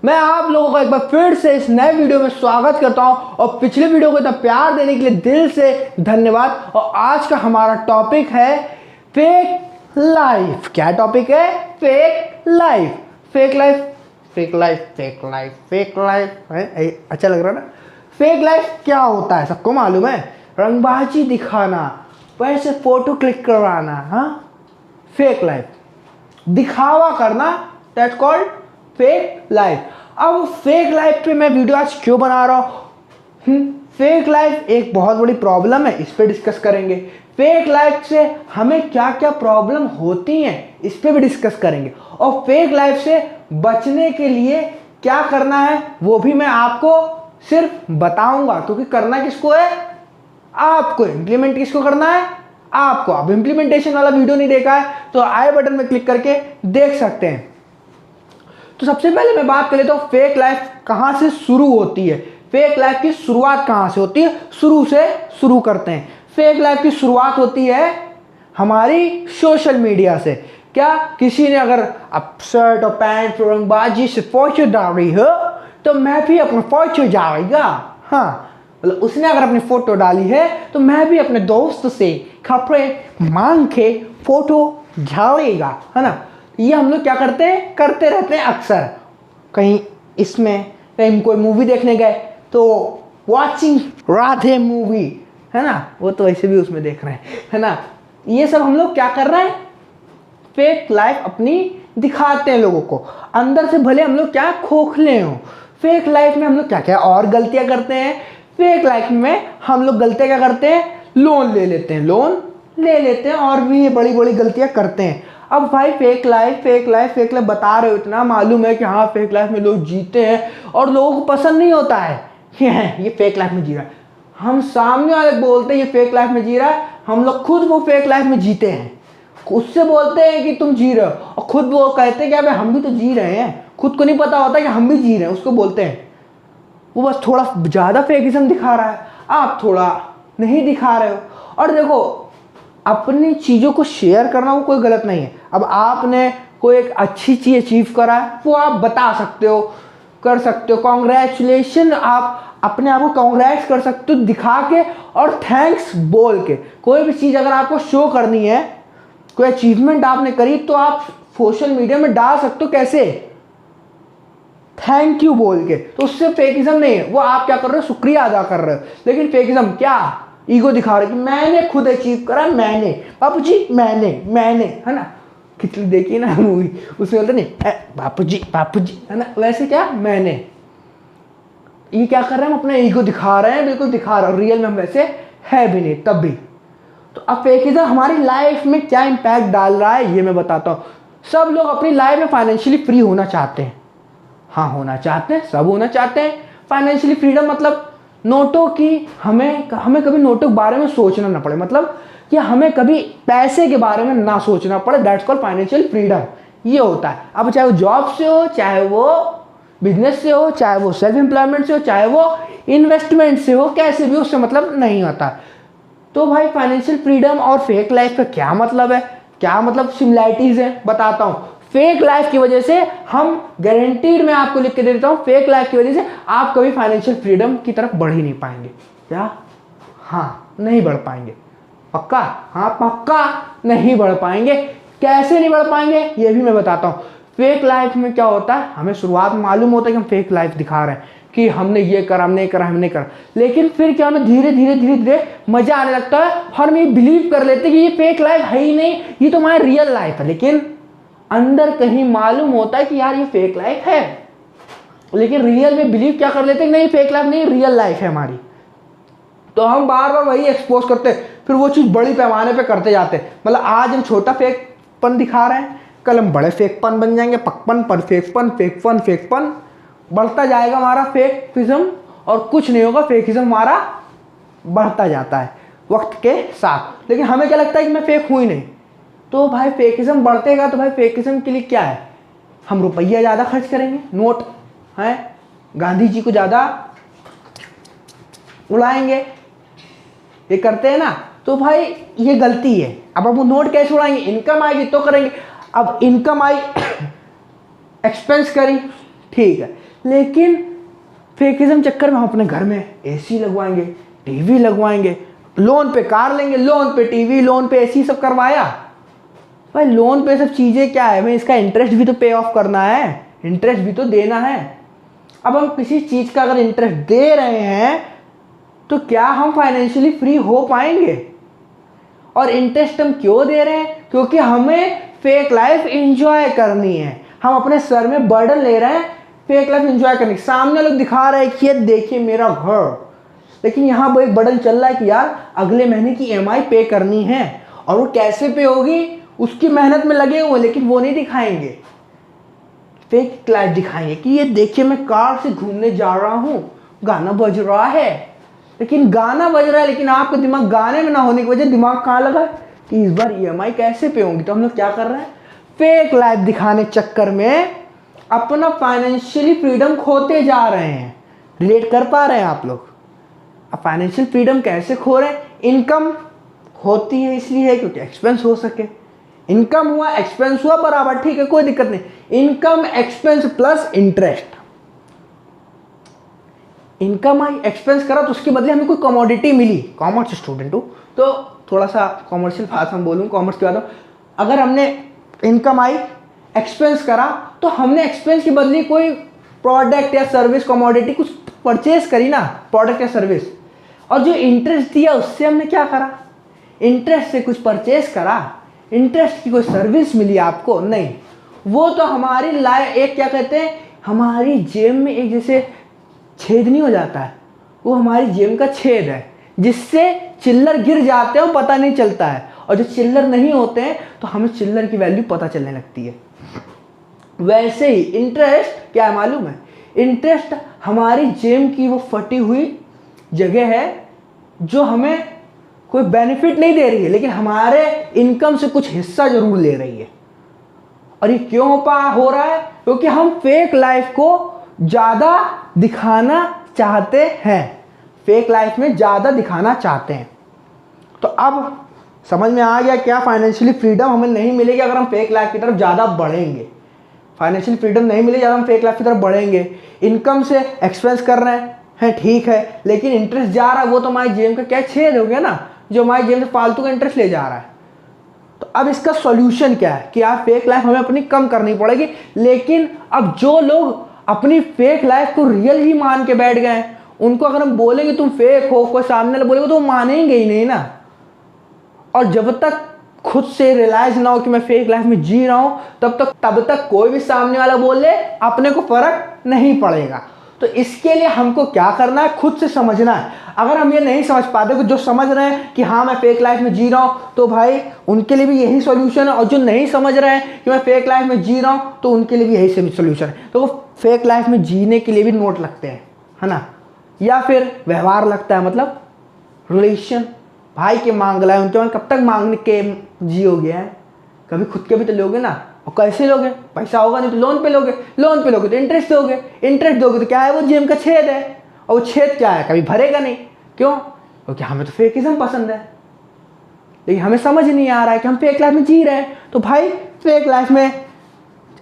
मैं आप लोगों का एक बार फिर से इस नए वीडियो में स्वागत करता हूं और पिछले वीडियो को इतना प्यार देने के लिए दिल से धन्यवाद। और आज का हमारा टॉपिक है फेक लाइफ। क्या टॉपिक है? Fake life. Fake life, fake life, fake life, fake life है। अच्छा लग रहा ना? फेक लाइफ क्या होता है सबको मालूम है? रंगबाजी दिखाना, वैसे फोटो क्लिक करवाना। हाँ, फेक लाइफ, दिखावा करना, दैट्स कॉल्ड फेक लाइफ। अब फेक लाइफ पे मैं वीडियो आज क्यों बना रहा हूँ? फेक लाइफ एक बहुत बड़ी प्रॉब्लम है, इस पे डिस्कस करेंगे। फेक लाइफ से हमें क्या क्या प्रॉब्लम होती हैं इस पे भी डिस्कस करेंगे। और फेक लाइफ से बचने के लिए क्या करना है वो भी मैं आपको सिर्फ बताऊंगा, क्योंकि करना किसको है? आपको। इंप्लीमेंट किसको करना है? आपको। अब इंप्लीमेंटेशन वाला वीडियो नहीं देखा है तो आई बटन में क्लिक करके देख सकते हैं। तो सबसे पहले मैं बात कर लेता हूं फेक लाइफ कहां से शुरू होती है। फेक लाइफ की शुरुआत कहां से होती है? शुरू से शुरू करते हैं। फेक लाइफ की शुरुआत होती है हमारी सोशल मीडिया से। क्या किसी ने अगर अब शर्ट और पैंट रंगबाजी से फोटो डाली हो तो मैं भी अपना फोटो डालेगा। हाँ, मतलब उसने अगर अपनी फोटो डाली है तो मैं भी अपने दोस्त से कपड़े मांग के फोटो डालेगा, है ना? ये हम लोग क्या करते हैं? करते रहते हैं अक्सर। कहीं इसमें कहीं कोई मूवी देखने गए तो वॉचिंग राधे मूवी, है ना? वो तो वैसे भी उसमें देख रहे हैं, है ना? ये सब हम लोग क्या कर रहे हैं? फेक लाइफ अपनी दिखाते हैं लोगों को। अंदर से भले हम लोग क्या खोखले हो। फेक लाइफ में हम लोग क्या क्या और गलतियां करते हैं? फेक लाइफ में हम लोग गलतियां क्या करते हैं? लोन ले लेते हैं और भी ये बड़ी बड़ी गलतियां करते हैं। अब भाई फेक लाइफ बता रहे हो, इतना मालूम है कि हाँ फेक लाइफ में लोग जीते हैं और लोगों को पसंद नहीं होता है कि ये फेक लाइफ में जी रहा है। हम सामने वाले बोलते हैं ये फेक लाइफ में जी रहा है, हम लोग खुद वो फेक लाइफ में जीते हैं। उससे बोलते हैं कि तुम जी रहे हो और खुद वो कहते हैं कि अबे हम भी तो जी रहे हैं। खुद को नहीं पता होता कि हम भी जी रहे हैं, उसको बोलते हैं। वो बस थोड़ा ज़्यादा फेकिज्म दिखा रहा है, आप थोड़ा नहीं दिखा रहे हो। और देखो, अपनी चीज़ों को शेयर करना वो कोई गलत नहीं है। अब आपने कोई एक अच्छी चीज़ अचीव करा है वो आप बता सकते हो, कर सकते हो, कॉन्ग्रेचुलेशन, आप अपने आप को कॉन्ग्रेट्स कर सकते हो दिखा के और थैंक्स बोल के। कोई भी चीज़ अगर आपको शो करनी है, कोई अचीवमेंट आपने करी तो आप सोशल मीडिया में डाल सकते हो। कैसे? थैंक यू बोल के। तो उससे फेकिज्म नहीं है, वो आप क्या कर रहे हो? शुक्रिया अदा कर रहे हो। लेकिन फेकिज्म क्या? ईगो दिखा रहे कि मैंने खुद अचीव करा, मैंने, बापू जी मैंने, है ना? खिचड़ी देखी ना मूवी, उसमें बोलते नहीं बापू जी, है ना? वैसे क्या मैंने, ये क्या कर रहे हैं? हम अपना ईगो दिखा रहे हैं, बिल्कुल दिखा रहे हैं। रियल में हम वैसे है भी नहीं तब भी। तो अब फेकिज्म हमारी लाइफ में क्या इम्पैक्ट डाल रहा है ये मैं बताता हूँ। सब लोग अपनी लाइफ में फाइनेंशियली फ्री होना चाहते हैं। हाँ, होना चाहते हैं, सब होना चाहते हैं। फाइनेंशियली फ्रीडम मतलब नोटों की हमें कभी नोटों के बारे में सोचना ना पड़े, मतलब कि हमें कभी पैसे के बारे में ना सोचना पड़े। That's called financial freedom. ये होता है। अब चाहे वो जॉब से हो, चाहे वो बिजनेस से हो, चाहे वो सेल्फ एम्प्लॉयमेंट से हो, चाहे वो इन्वेस्टमेंट से हो, कैसे भी उससे मतलब नहीं होता। तो भाई फाइनेंशियल फ्रीडम और फेक लाइफ का क्या मतलब है? क्या मतलब सिमिलैरिटीज है बताता हूँ। फेक लाइफ की वजह से हम गारंटीड, मैं आपको लिख के दे देता हूँ, फेक लाइफ की वजह से आप कभी फाइनेंशियल फ्रीडम की तरफ बढ़ ही नहीं पाएंगे। क्या? हाँ, नहीं बढ़ पाएंगे। पक्का? हाँ पक्का नहीं बढ़ पाएंगे। कैसे नहीं बढ़ पाएंगे ये भी मैं बताता हूँ। फेक लाइफ में क्या होता है? हमें शुरुआत में मालूम होता है कि हम फेक लाइफ दिखा रहे हैं कि हमने ये करा, हमने करा, लेकिन फिर क्या, हमें धीरे धीरे मजा आने लगता है और हम ये बिलीव कर लेते हैं कि ये फेक लाइफ है ही नहीं, ये तो हमारी रियल लाइफ है। लेकिन अंदर कहीं मालूम होता है कि यार ये फेक लाइफ है, लेकिन रियल में बिलीव क्या कर लेते हैं? नहीं, फेक लाइफ नहीं, रियल लाइफ है हमारी। तो हम बार बार वही एक्सपोज करते हैं, फिर वो चीज़ बड़ी पैमाने पे करते जाते हैं। मतलब आज हम छोटा फेकपन दिखा रहे हैं, कल हम बड़े फेकपन बन जाएंगे। पकपन पर फेकपन बढ़ता जाएगा हमारा फेकिज्म, और कुछ नहीं होगा, फेकिज्म हमारा बढ़ता जाता है वक्त के साथ। लेकिन हमें क्या लगता है कि मैं फेक हूँ ही नहीं। तो भाई फेकिज्म बढ़तेगा तो भाई फेकिज्म के लिए क्या है? हम रुपया ज़्यादा खर्च करेंगे, नोट हैं, गांधी जी को ज़्यादा उड़ाएंगे, ये करते हैं ना। तो भाई ये गलती है। अब हम वो नोट कैसे उड़ाएंगे? इनकम आएगी तो करेंगे। अब इनकम आई, एक्सपेंस करी, ठीक है, लेकिन फेकिज्म चक्कर में हम अपने घर में एसी लगवाएंगे, टीवी लगवाएंगे, लोन पे कार लेंगे, लोन पे टीवी, लोन पे एसी सब करवाया। भाई लोन पे सब चीज़ें क्या है, हमें इसका इंटरेस्ट भी तो पे ऑफ करना है, इंटरेस्ट भी तो देना है। अब हम किसी चीज़ का अगर इंटरेस्ट दे रहे हैं तो क्या हम फाइनेंशियली फ्री हो पाएंगे? और इंटरेस्ट हम क्यों दे रहे हैं? क्योंकि हमें फेक लाइफ एंजॉय करनी है। हम अपने सर में बर्डन ले रहे हैं फेक लाइफ एंजॉय करने की। सामने लोग दिखा रहे हैं कि ये देखिए मेरा घर, लेकिन यहाँ वो एक बर्डन चल रहा है कि यार अगले महीने की EMI पे करनी है, और वो कैसे पे होगी उसकी मेहनत में लगे हुए, लेकिन वो नहीं दिखाएंगे। फेक लाइफ दिखाएंगे कि ये देखिए मैं कार से घूमने जा रहा हूँ, गाना बज रहा है, लेकिन गाना बज रहा है लेकिन आपका दिमाग गाने में ना होने की वजह दिमाग कहाँ लगा कि इस बार EMI कैसे पे होंगी। तो हम लोग क्या कर रहे हैं, फेक लाइफ दिखाने चक्कर में अपना फाइनेंशियली फ्रीडम खोते जा रहे हैं। रिलेट कर पा रहे हैं आप लोग? अब फाइनेंशियल फ्रीडम कैसे खो रहे हैं? इनकम होती है इसलिए है क्योंकि एक्सपेंस हो सके। इनकम हुआ, एक्सपेंस हुआ, बराबर, ठीक है, कोई दिक्कत नहीं। Income, expense plus interest. Income आई, एक्सपेंस करा तो उसके बदले हमें कोई कमोडिटी मिली। कॉमर्स स्टूडेंट हूँ तो थोड़ा सा कॉमर्शियल भाषा में बोलूँ, कॉमर्स की बात हो। अगर हमने इनकम आई, एक्सपेंस करा, तो हमने एक्सपेंस के बदले कोई प्रोडक्ट या सर्विस, कमोडिटी कुछ परचेज करी ना, प्रोडक्ट या सर्विस। और जो इंटरेस्ट दिया उससे हमने क्या करा, इंटरेस्ट से कुछ परचेज करा, इंटरेस्ट की कोई सर्विस मिली आपको? नहीं। वो तो हमारी लाइफ एक क्या कहते हैं, हमारी जेब में एक जैसे छेद नहीं हो जाता है, वो हमारी जेब का छेद है जिससे चिल्लर गिर जाते हैं और पता नहीं चलता है। और जो चिल्लर नहीं होते हैं तो हमें चिल्लर की वैल्यू पता चलने लगती है। वैसे ही इंटरेस्ट क्या है मालूम है? इंटरेस्ट हमारी जेब की वो फटी हुई जगह है जो हमें कोई बेनिफिट नहीं दे रही है, लेकिन हमारे इनकम से कुछ हिस्सा जरूर ले रही है। और ये क्यों हो रहा है? क्योंकि हम फेक लाइफ को ज़्यादा दिखाना चाहते हैं, फेक लाइफ में ज़्यादा दिखाना चाहते हैं। तो अब समझ में आ गया क्या फाइनेंशियली फ्रीडम हमें नहीं मिलेगी अगर हम फेक लाइफ की तरफ ज़्यादा बढ़ेंगे। फाइनेंशियल फ्रीडम नहीं मिलेगी ज़्यादा हम फेक लाइफ की तरफ बढ़ेंगे। इनकम से एक्सपेंस कर रहे हैं, ठीक है, लेकिन इंटरेस्ट जा रहा है, वो तो हमारी जेब का क्या छेद हो गया ना, जो हमारी जेब से फालतू का इंटरेस्ट ले जा रहा है। तो अब इसका सॉल्यूशन क्या है कि यार फेक लाइफ हमें अपनी कम करनी पड़ेगी। लेकिन अब जो लोग अपनी फेक लाइफ को रियल ही मान के बैठ गए हैं, उनको अगर हम बोलेंगे तुम फेक हो, कोई सामने वाला बोलेगा तो वो मानेंगे ही नहीं ना। और जब तक खुद से रियलाइज ना हो कि मैं फेक लाइफ में जी रहा हूं, तब तक कोई भी सामने वाला बोल ले अपने को फर्क नहीं पड़ेगा। तो इसके लिए हमको क्या करना है, खुद से समझना है। अगर हम ये नहीं समझ पाते, तो जो समझ रहे हैं कि हाँ मैं फेक लाइफ में जी रहा हूँ, तो भाई उनके लिए भी यही सॉल्यूशन है। और जो नहीं समझ रहे हैं कि मैं फेक लाइफ में जी रहा हूँ, तो उनके लिए भी यही सॉल्यूशन है। तो वो फेक लाइफ में जीने के लिए भी नोट लगते हैं, है ना, या फिर व्यवहार लगता है, मतलब रिलेशन। भाई के मांग रहा है, उनके मन कब तक मांगने के जियोगे हैं? कभी खुद के भी तो लोगे ना। और कैसे लोगे? पैसा होगा नहीं तो लोन पे लोगे, लोन पे लोगे तो इंटरेस्ट दोगे, इंटरेस्ट दोगे तो क्या है, वो जेब का छेद है। और वो छेद क्या है, कभी भरेगा नहीं। क्यों? क्योंकि हमें तो फेकिज्म पसंद है, लेकिन हमें समझ नहीं आ रहा है कि हम फेक लाइफ में जी रहे हैं। तो भाई फेक लाइफ में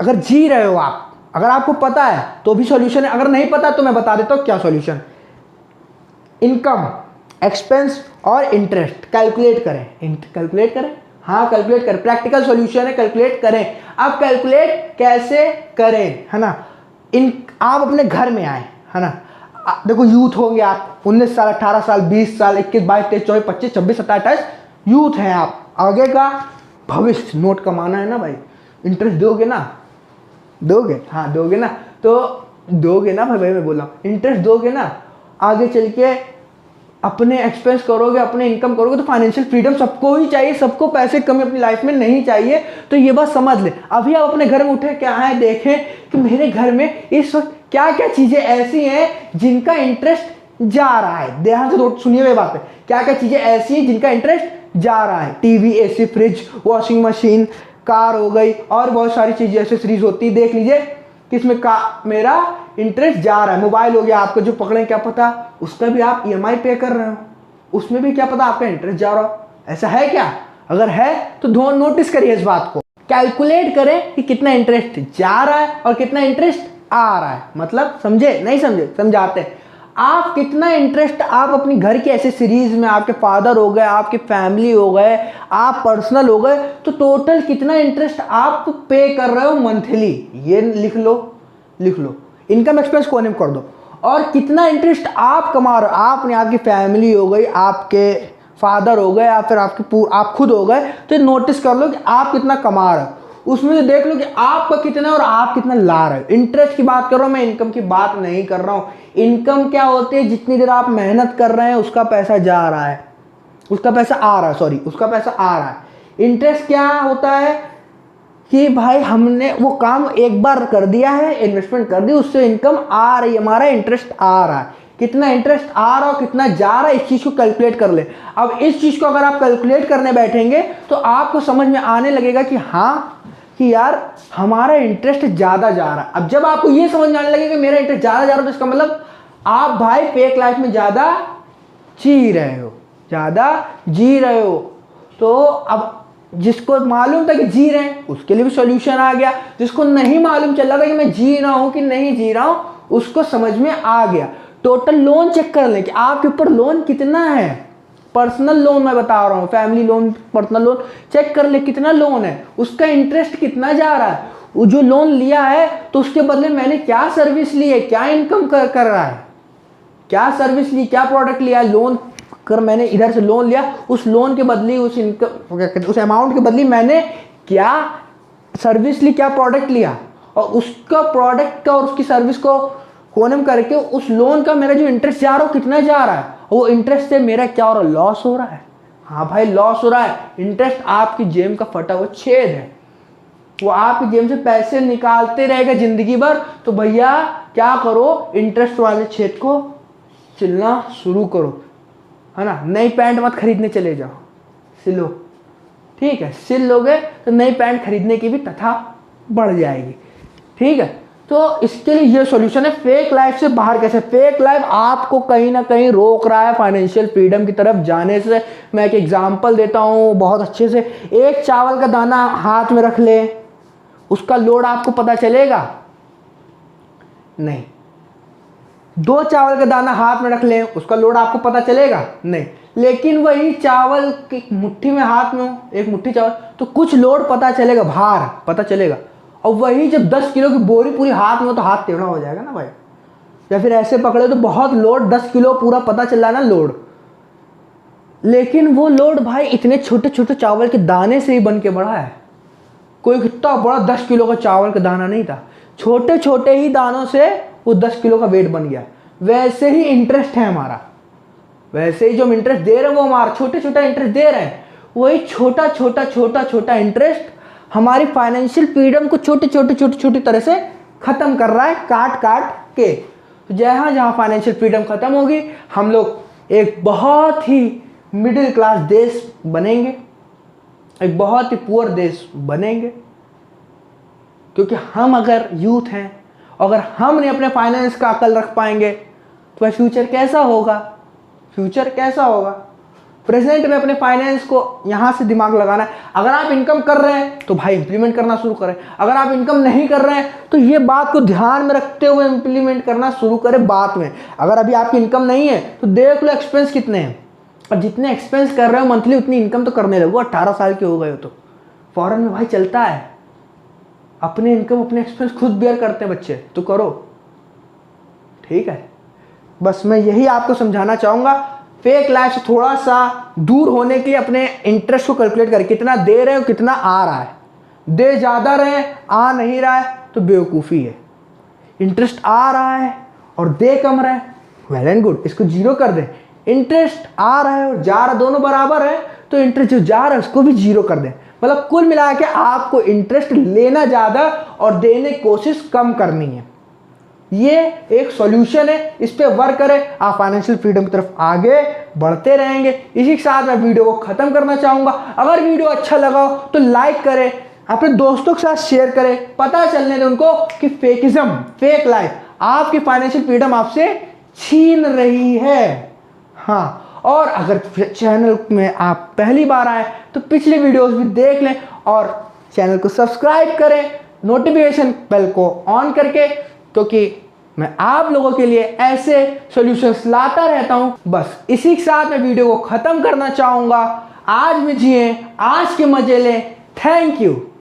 अगर जी रहे हो आप, अगर आपको पता है तो भी सॉल्यूशन है, अगर नहीं पता तो मैं बता देता हूँ क्या सॉल्यूशन। इनकम, एक्सपेंस और इंटरेस्ट कैलकुलेट करें। कैलकुलेट करें, हाँ कैलकुलेट करें, प्रैक्टिकल सॉल्यूशन है, कैलकुलेट करें। अब कैलकुलेट कैसे करें, है ना, आप अपने घर में आए, है ना, देखो यूथ होंगे आप, 19 साल, 18 साल, 20 साल, 21, 22, 23, 24, 25, 26, 27, 28 यूथ हैं आप। आगे का भविष्य नोट कमाना है ना भाई। इंटरेस्ट दोगे ना, दोगे, हाँ दोगे ना, तो दोगे ना भाई, मैं बोला इंटरेस्ट दोगे ना, आगे चल के अपने एक्सपेंस करोगे, अपने इनकम करोगे, तो फाइनेंशियल फ्रीडम सबको ही चाहिए। सबको पैसे कमी अपनी लाइफ में नहीं चाहिए। तो ये बात समझ ले। अभी आप अपने घर में उठे, क्या है, देखें कि मेरे घर में इस वक्त क्या क्या चीज़ें ऐसी हैं जिनका इंटरेस्ट जा रहा है। ध्यान से सुनिए हुए बात है, क्या क्या चीज़ें ऐसी हैं जिनका इंटरेस्ट जा रहा है। TV, AC, fridge, washing machine, car हो गई, और बहुत सारी चीज़ें एक्सेसरीज होती है। देख लीजिए किसमें का मेरा इंटरेस्ट जा रहा है। मोबाइल हो गया आपका, जो पकड़े क्या पता उसका भी आप EMI पे कर रहे हो, उसमें भी क्या पता आपका इंटरेस्ट जा रहा हो। ऐसा है क्या? अगर है तो नोटिस करिए इस बात को, कैलकुलेट करें कि कितना इंटरेस्ट जा रहा है और कितना इंटरेस्ट आ रहा है। मतलब समझे नहीं समझे, समझाते हैं। आप कितना इंटरेस्ट आप अपनी घर की एसेसरीज में, आपके फादर हो गए, आपकी फैमिली हो गए, आप पर्सनल हो गए, तो टोटल कितना इंटरेस्ट आप पे कर रहे हो मंथली, ये लिख लो, लिख लो। इनकम एक्सपेंस कोने में कर दो। और कितना इंटरेस्ट आप कमा रहे हो, आपने, आपकी फैमिली हो गई, आपके फादर हो गए, या फिर आप खुद हो गए, तो नोटिस कर लो कि आप कितना कमा रहे हो। उसमें से देख लो कि आपका कितना और आप कितना ला रहे हो। इंटरेस्ट की बात कर रहा हूं मैं, इनकम की बात नहीं कर रहा हूं। इनकम क्या होती है, जितनी देर आप मेहनत कर रहे हैं उसका पैसा जा रहा है, उसका पैसा आ रहा है, सॉरी, उसका पैसा आ रहा है। इंटरेस्ट क्या होता है कि भाई हमने वो काम एक बार कर दिया है, इन्वेस्टमेंट कर दी, उससे इनकम आ रही है, हमारा इंटरेस्ट आ रहा है। कितना इंटरेस्ट आ रहा हो, कितना जा रहा है, इस चीज को कैलकुलेट कर ले। अब इस चीज को अगर आप कैलकुलेट करने बैठेंगे तो आपको समझ में आने लगेगा कि हाँ, कि यार हमारा इंटरेस्ट ज़्यादा जा रहा है। अब जब आपको ये समझ में आने लगे कि मेरा इंटरेस्ट ज़्यादा जा रहा है, तो इसका मतलब आप भाई फेक लाइफ में ज़्यादा जी रहे हो, ज़्यादा जी रहे हो। तो अब जिसको मालूम था कि जी रहे हैं उसके लिए भी सॉल्यूशन आ गया, जिसको नहीं मालूम चल रहा था कि मैं जी रहा हूँ कि नहीं जी रहा हूँ, उसको समझ में आ गया। टोटल लोन चेक कर लें कि आपके ऊपर लोन कितना है। पर्सनल लोन मैं बता रहा हूँ, family loan, personal loan check कर ले कितना लोन है, उसका इंटरेस्ट कितना जा रहा है। वो जो लोन लिया है तो उसके बदले मैंने क्या सर्विस ली है, क्या इनकम कर रहा है, क्या सर्विस ली, क्या प्रोडक्ट लिया है। लोन कर मैंने इधर से लोन लिया, उस लोन के बदले, उस इनकम, उस अमाउंट के बदले मैंने क्या सर्विस ली, क्या प्रोडक्ट लिया, और उसका प्रोडक्ट का और उसकी सर्विस को कोनम करके उस लोन का मेरा जो इंटरेस्ट जा रहा है कितना जा रहा है। वो इंटरेस्ट से मेरा क्या हो रहा है, लॉस हो रहा है। हाँ भाई लॉस हो रहा है। इंटरेस्ट आपकी जेब का फटा हुआ छेद है, वो आपकी जेब से पैसे निकालते रहेगा जिंदगी भर। तो भैया क्या करो, इंटरेस्ट वाले छेद को सिलना शुरू करो, है ना। नई पैंट मत खरीदने चले जाओ, सिलो, ठीक है। सिल लोगे तो नई पैंट खरीदने की भी तथा बढ़ जाएगी, ठीक है। तो इसके लिए ये सॉल्यूशन है, फेक लाइफ से बाहर कैसे। फेक लाइफ आपको कहीं ना कहीं रोक रहा है फाइनेंशियल फ्रीडम की तरफ जाने से। मैं एक एग्जांपल देता हूँ बहुत अच्छे से। एक चावल का दाना हाथ में रख ले, उसका लोड आपको पता चलेगा नहीं। दो चावल का दाना हाथ में रख ले, उसका लोड आपको पता चलेगा नहीं। लेकिन वही चावल की मुट्ठी में हाथ में हो, एक मुट्ठी चावल, तो कुछ लोड पता चलेगा, भार पता चलेगा। और वही जब 10 किलो की बोरी पूरी हाथ में हो तो हाथ टेढ़ा हो जाएगा ना भाई। या फिर ऐसे पकड़े तो बहुत लोड, 10 किलो पूरा पता चल रहा है ना लोड। लेकिन वो लोड भाई इतने छोटे छोटे चावल के दाने से ही बन के बढ़ा है। कोई कितना बड़ा 10 किलो का चावल का दाना नहीं था, छोटे छोटे ही दानों से वो 10 किलो का वेट बन गया। वैसे ही इंटरेस्ट है हमारा, वैसे ही जो हम इंटरेस्ट दे रहे हैं वो हमारा छोटे छोटा इंटरेस्ट दे रहे हैं। वही छोटा छोटा छोटा छोटा इंटरेस्ट हमारी फाइनेंशियल फ्रीडम को छोटे छोटे छोटे छोटी तरह से खत्म कर रहा है, काट काट के। तो जहाँ जहाँ फाइनेंशियल फ्रीडम खत्म होगी, हम लोग एक बहुत ही मिडिल क्लास देश बनेंगे, एक बहुत ही पुअर देश बनेंगे। क्योंकि हम अगर यूथ हैं, अगर हम नहीं अपने फाइनेंस का अकल रख पाएंगे तो वह फ्यूचर कैसा होगा, फ्यूचर कैसा होगा। प्रेजेंट में अपने फाइनेंस को यहाँ से दिमाग लगाना है। अगर आप इनकम कर रहे हैं तो भाई इंप्लीमेंट करना शुरू करें। अगर आप इनकम नहीं कर रहे हैं तो ये बात को ध्यान में रखते हुए इंप्लीमेंट करना शुरू करें बाद में। अगर अभी आपकी इनकम नहीं है तो देख लो एक्सपेंस कितने हैं, और जितने एक्सपेंस कर रहे हो मंथली उतनी इनकम तो करने लगो। 18 साल के हो गए हो तो फॉरेन में भाई चलता है, अपने इनकम अपने एक्सपेंस खुद बेयर करते हैं बच्चे, तो करो, ठीक है। बस मैं यही आपको समझाना चाहूँगा। फेक लाइफ से थोड़ा सा दूर होने के लिए अपने इंटरेस्ट को कैलकुलेट करें, कितना दे रहे हो कितना आ रहा है। दे ज़्यादा रहे, आ नहीं रहा है तो बेवकूफ़ी है। इंटरेस्ट आ रहा है और दे कम रहे, वेल एंड गुड, इसको जीरो कर दे। इंटरेस्ट आ रहा है और जा रहा, दोनों बराबर है, तो इंटरेस्ट जो जा रहा है उसको भी जीरो कर दें। मतलब कुल मिला के आपको इंटरेस्ट लेना ज़्यादा और देने की कोशिश कम करनी है। ये एक सॉल्यूशन है, इस पे वर्क करें, आप फाइनेंशियल फ्रीडम की तरफ आगे बढ़ते रहेंगे। इसी के साथ मैं वीडियो को खत्म करना चाहूँगा। अगर वीडियो अच्छा लगा हो तो लाइक करें, अपने दोस्तों के साथ शेयर करें, पता चलने दें उनको कि फेकिज्म, फेक लाइफ आपकी फाइनेंशियल फ्रीडम आपसे छीन रही है। हाँ, और अगर चैनल में आप पहली बार आए तो पिछले वीडियोस भी देख लें और चैनल को सब्सक्राइब करें, नोटिफिकेशन बेल को ऑन करके, क्योंकि मैं आप लोगों के लिए ऐसे सॉल्यूशंस लाता रहता हूं। बस इसी के साथ मैं वीडियो को ख़त्म करना चाहूँगा। आज में जिए, आज के मजे लें। Thank you.